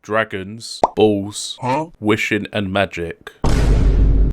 dragons, balls, wishing and magic.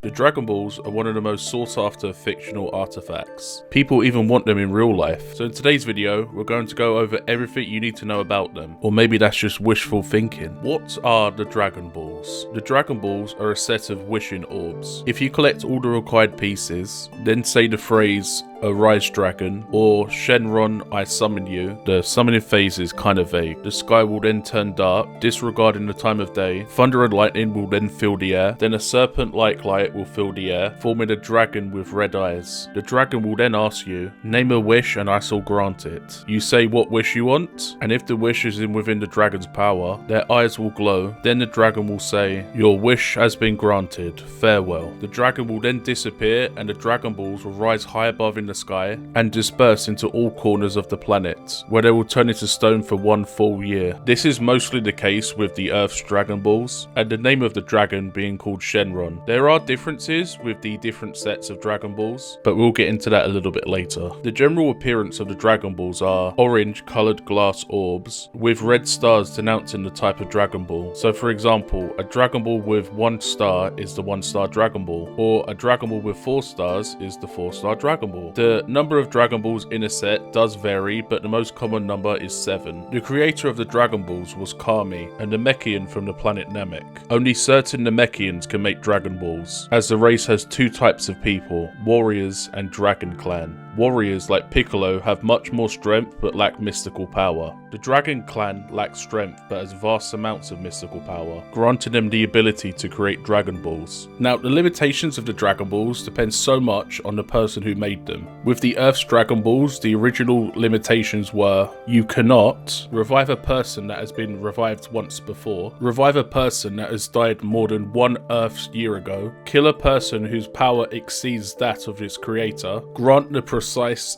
The Dragon Balls are one of the most sought after fictional artifacts. People even want them in real life. So in today's video, we're going to go over everything you need to know about them. Or maybe that's just wishful thinking. What are the Dragon Balls? The Dragon Balls are a set of wishing orbs. If you collect all the required pieces, then say the phrase, "Arise Dragon," or "Shenron, I summon you," the summoning phase is kind of vague. The sky will then turn dark, disregarding the time of day. Thunder and lightning will then fill the air. Then a serpent-like light will fill the air, forming a dragon with red eyes. The dragon will then ask you, "Name a wish and I shall grant it." You say what wish you want, and if the wish is within the dragon's power, their eyes will glow. Then the dragon will say, "Your wish has been granted. Farewell." The dragon will then disappear, and the Dragon Balls will rise high above in the sky and disperse into all corners of the planet, where they will turn into stone for 1 full year. This is mostly the case with the Earth's Dragon Balls, and the name of the dragon being called Shenron. There are differences with the different sets of Dragon Balls, but we'll get into that a little bit later. The general appearance of the Dragon Balls are orange coloured glass orbs with red stars denouncing the type of Dragon Ball. So for example, a Dragon Ball with 1 star is the 1-star Dragon Ball, or a Dragon Ball with 4 stars is the 4-star Dragon Ball. The number of Dragon Balls in a set does vary, but the most common number is 7. The creator of the Dragon Balls was Kami, a Namekian from the planet Namek. Only certain Namekians can make Dragon Balls, as the race has 2 types of people, warriors and Dragon Clan. Warriors like Piccolo have much more strength but lack mystical power. The Dragon Clan lacks strength but has vast amounts of mystical power, granting them the ability to create Dragon Balls. Now, the limitations of the Dragon Balls depend so much on the person who made them. With the Earth's Dragon Balls, the original limitations were: you cannot revive a person that has been revived once before, revive a person that has died more than 1 Earth's year ago, kill a person whose power exceeds that of its creator, grant the precise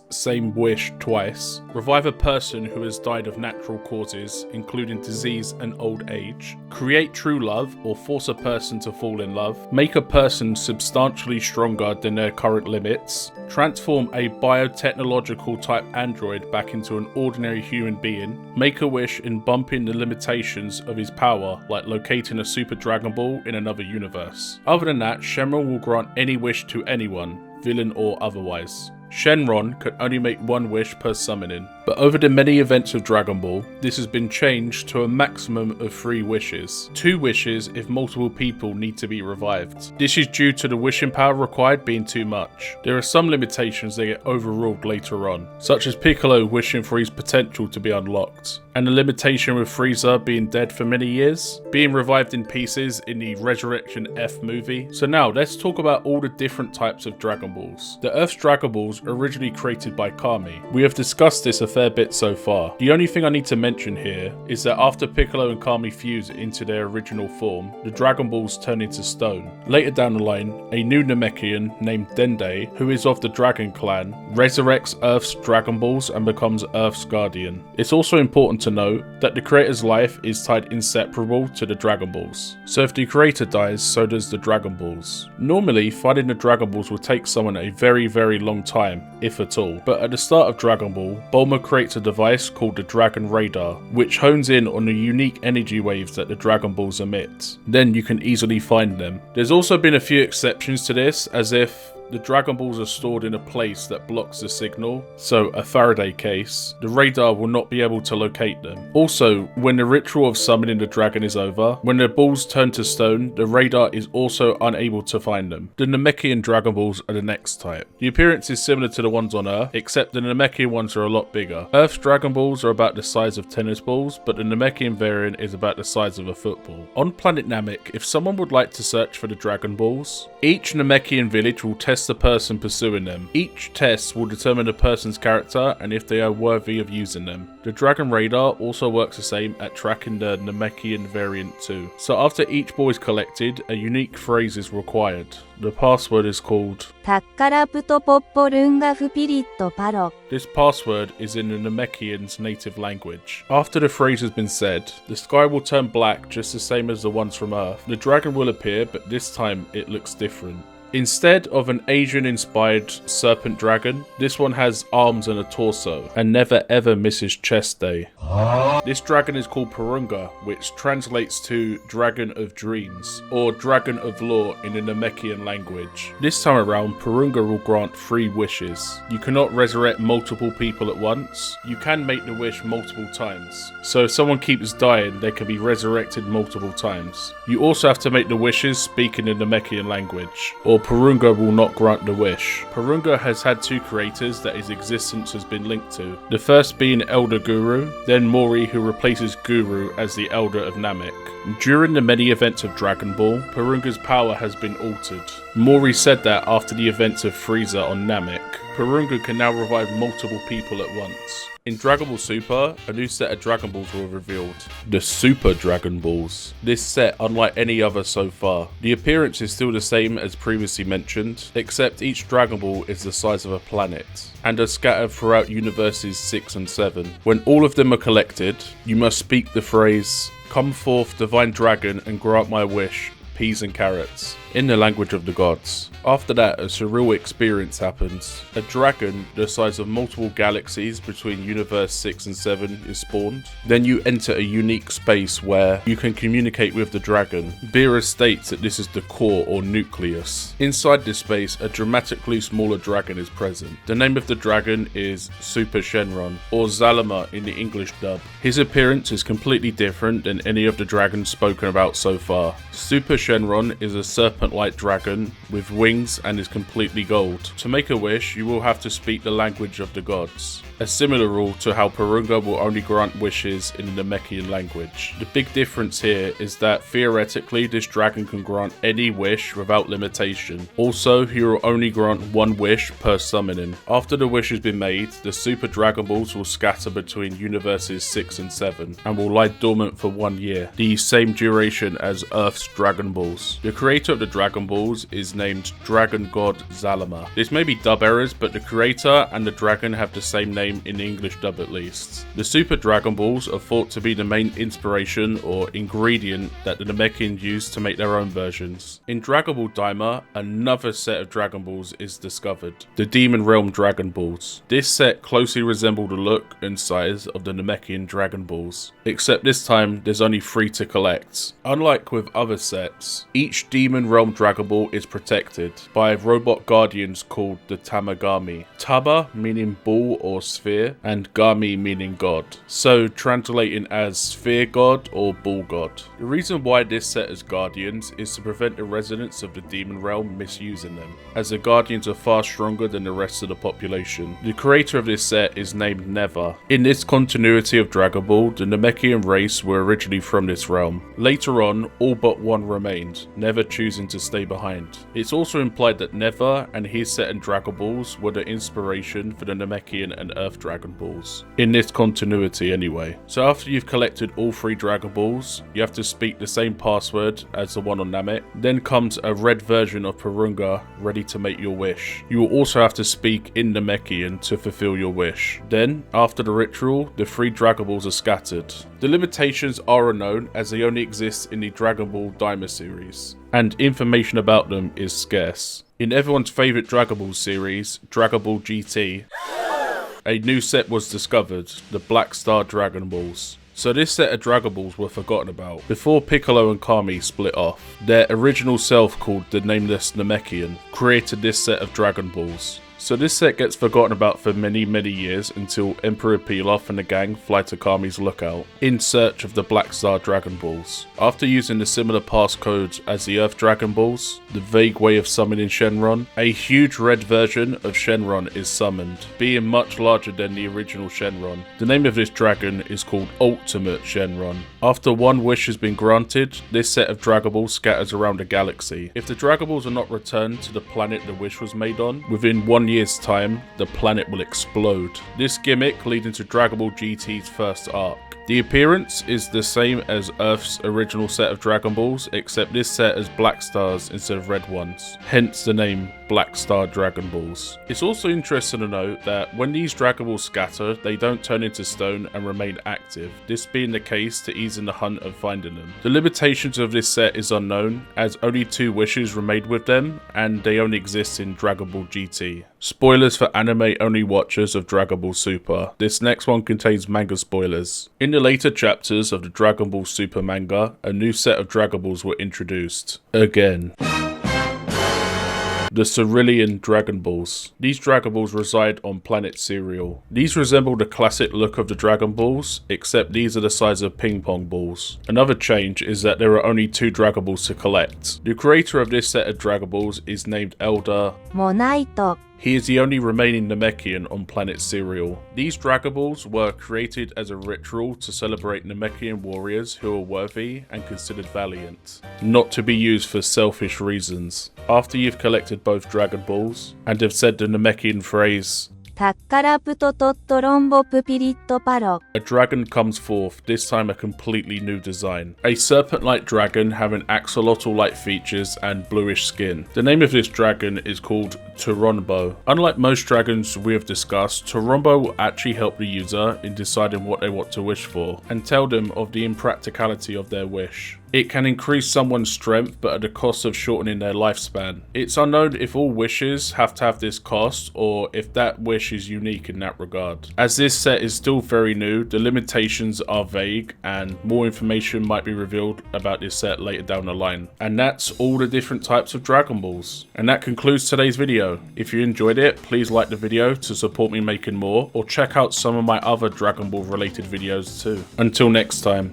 same wish twice, revive a person who has died of natural causes, including disease and old age, create true love or force a person to fall in love, make a person substantially stronger than their current limits, transform a biotechnological type android back into an ordinary human being, make a wish in bumping the limitations of his power, like locating a Super Dragon Ball in another universe. Other than that, Shenron will grant any wish to anyone, villain or otherwise. Shenron can only make 1 wish per summoning, but over the many events of Dragon Ball, this has been changed to a maximum of 3 wishes. 2 wishes if multiple people need to be revived. This is due to the wishing power required being too much. There are some limitations that get overruled later on, such as Piccolo wishing for his potential to be unlocked, and the limitation with Frieza being dead for many years, being revived in pieces in the Resurrection F movie. So now, let's talk about all the different types of Dragon Balls. The Earth's Dragon Balls originally created by Kami. We have discussed this a fair bit so far. The only thing I need to mention here is that after Piccolo and Kami fuse into their original form, the Dragon Balls turn into stone. Later down the line, a new Namekian named Dende, who is of the Dragon Clan, resurrects Earth's Dragon Balls and becomes Earth's Guardian. It's also important to note that the creator's life is tied inseparable to the Dragon Balls. So if the creator dies, so does the Dragon Balls. Normally, finding the Dragon Balls will take someone a very, very long time, if at all. But at the start of Dragon Ball, Bulma creates a device called the Dragon Radar, which hones in on the unique energy waves that the Dragon Balls emit. Then you can easily find them. There's also been a few exceptions to this, as if the Dragon Balls are stored in a place that blocks the signal, so a Faraday case, the radar will not be able to locate them. Also, when the ritual of summoning the dragon is over, when the balls turn to stone, the radar is also unable to find them. The Namekian Dragon Balls are the next type. The appearance is similar to the ones on Earth, except the Namekian ones are a lot bigger. Earth's Dragon Balls are about the size of tennis balls, but the Namekian variant is about the size of a football. On planet Namek, if someone would like to search for the Dragon Balls, each Namekian village will test the person pursuing them. Each test will determine the person's character and if they are worthy of using them. The Dragon Radar also works the same at tracking the Namekian variant too. So after each ball is collected, a unique phrase is required. The password is called This password is in the Namekian's native language. After the phrase has been said, the sky will turn black just the same as the ones from Earth. The dragon will appear, but this time it looks different. Instead of an Asian-inspired serpent dragon, this one has arms and a torso, and never ever misses chest day. This dragon is called Purunga, which translates to Dragon of Dreams, or Dragon of Law in the Namekian language. This time around, Purunga will grant 3 wishes. You cannot resurrect multiple people at once. You can make the wish multiple times. So if someone keeps dying, they can be resurrected multiple times. You also have to make the wishes speaking in the Namekian language, or Purunga will not grant the wish. Purunga has had 2 creators that his existence has been linked to. The first being Elder Guru, then Mori, who replaces Guru as the Elder of Namek. During the many events of Dragon Ball, Purunga's power has been altered. Mori said that after the events of Frieza on Namek, Purunga can now revive multiple people at once. In Dragon Ball Super, a new set of Dragon Balls were revealed. The Super Dragon Balls. This set, unlike any other so far. The appearance is still the same as previously mentioned, except each Dragon Ball is the size of a planet, and are scattered throughout universes 6 and 7. When all of them are collected, you must speak the phrase, "Come forth, divine dragon, and grant my wish, peas and carrots," in the language of the gods. After that, a surreal experience happens. A dragon the size of multiple galaxies between Universe 6 and 7 is spawned. Then you enter a unique space where you can communicate with the dragon. Beerus states that this is the core or nucleus. Inside this space, a dramatically smaller dragon is present. The name of the dragon is Super Shenron, or Zalama in the English dub. His appearance is completely different than any of the dragons spoken about so far. Super Shenron is a serpent-like dragon with wings and is completely gold. To make a wish, you will have to speak the language of the gods. A similar rule to how Purunga will only grant wishes in the Namekian language. The big difference here is that theoretically this dragon can grant any wish without limitation. Also, he will only grant 1 wish per summoning. After the wish has been made, the Super Dragon Balls will scatter between universes 6 and 7 and will lie dormant for 1 year, the same duration as Earth's Dragon Balls. The creator of the Dragon Balls is named Dragon God Zalama. This may be dub errors, but the creator and the dragon have the same name in the English dub at least. The Super Dragon Balls are thought to be the main inspiration or ingredient that the Namekian used to make their own versions. In Dragon Ball Daima, another set of Dragon Balls is discovered, the Demon Realm Dragon Balls. This set closely resembled the look and size of the Namekian Dragon Balls, except this time there's only 3 to collect. Unlike with other sets, each Demon Realm Dragon Ball is protected by robot guardians called the Tamagami. Tama meaning ball or sphere, and Gami meaning god, so translating as sphere god or ball god. The reason why this set has guardians is to prevent the residents of the demon realm misusing them, as the guardians are far stronger than the rest of the population. The creator of this set is named Never. In this continuity of Dragon Ball, the Namekian race were originally from this realm. Later on, all but 1 remained, Never choosing to stay behind. It's also implied that Never and his set and Dragon Balls were the inspiration for the Namekian and Earth Dragon Balls. In this continuity anyway. So after you've collected all 3 Dragon Balls, you have to speak the same password as the one on Namek. Then comes a red version of Purunga ready to make your wish. You will also have to speak in Namekian to fulfill your wish. Then, after the ritual, the 3 Dragon Balls are scattered. The limitations are unknown as they only exist in the Dragon Ball Daima series, and information about them is scarce. In everyone's favourite Dragon Ball series, Dragon Ball GT, a new set was discovered, the Black Star Dragon Balls. So this set of Dragon Balls were forgotten about before Piccolo and Kami split off. Their original self, called the Nameless Namekian, created this set of Dragon Balls. So this set gets forgotten about for many years until Emperor Pilaf and the gang fly to Kami's lookout in search of the Black Star Dragon Balls. After using the similar passcodes as the Earth Dragon Balls, the vague way of summoning Shenron, a huge red version of Shenron is summoned, being much larger than the original Shenron. The name of this dragon is called Ultimate Shenron. After 1 wish has been granted, this set of Dragon Balls scatters around the galaxy. If the Dragon Balls are not returned to the planet the wish was made on, within 1 year's time, the planet will explode. This gimmick leading to Dragon Ball GT's first arc. The appearance is the same as Earth's original set of Dragon Balls, except this set has black stars instead of red ones, hence the name Black Star Dragon Balls. It's also interesting to note that when these Dragon Balls scatter, they don't turn into stone and remain active, this being the case to ease in the hunt of finding them. The limitations of this set is unknown, as only 2 wishes remain with them, and they only exist in Dragon Ball GT. Spoilers for anime-only watchers of Dragon Ball Super. This next one contains manga spoilers. In the later chapters of the Dragon Ball Super manga, a new set of Dragon Balls were introduced. Again. The Cerulean Dragon Balls. These Dragon Balls reside on planet Cereal. These resemble the classic look of the Dragon Balls, except these are the size of ping pong balls. Another change is that there are only 2 Dragon Balls to collect. The creator of this set of Dragon Balls is named Elder Monaito. He is the only remaining Namekian on planet Cereal. These Dragon Balls were created as a ritual to celebrate Namekian warriors who are worthy and considered valiant, not to be used for selfish reasons. After you've collected both Dragon Balls and have said the Namekian phrase, a dragon comes forth, this time a completely new design. A serpent-like dragon having axolotl-like features and bluish skin. The name of this dragon is called Turonbo. Unlike most dragons we have discussed, Turonbo will actually help the user in deciding what they want to wish for, and tell them of the impracticality of their wish. It can increase someone's strength, but at the cost of shortening their lifespan. It's unknown if all wishes have to have this cost, or if that wish is unique in that regard. As this set is still very new, the limitations are vague, and more information might be revealed about this set later down the line. And that's all the different types of Dragon Balls. And that concludes today's video. If you enjoyed it, please like the video to support me making more, or check out some of my other Dragon Ball related videos too. Until next time.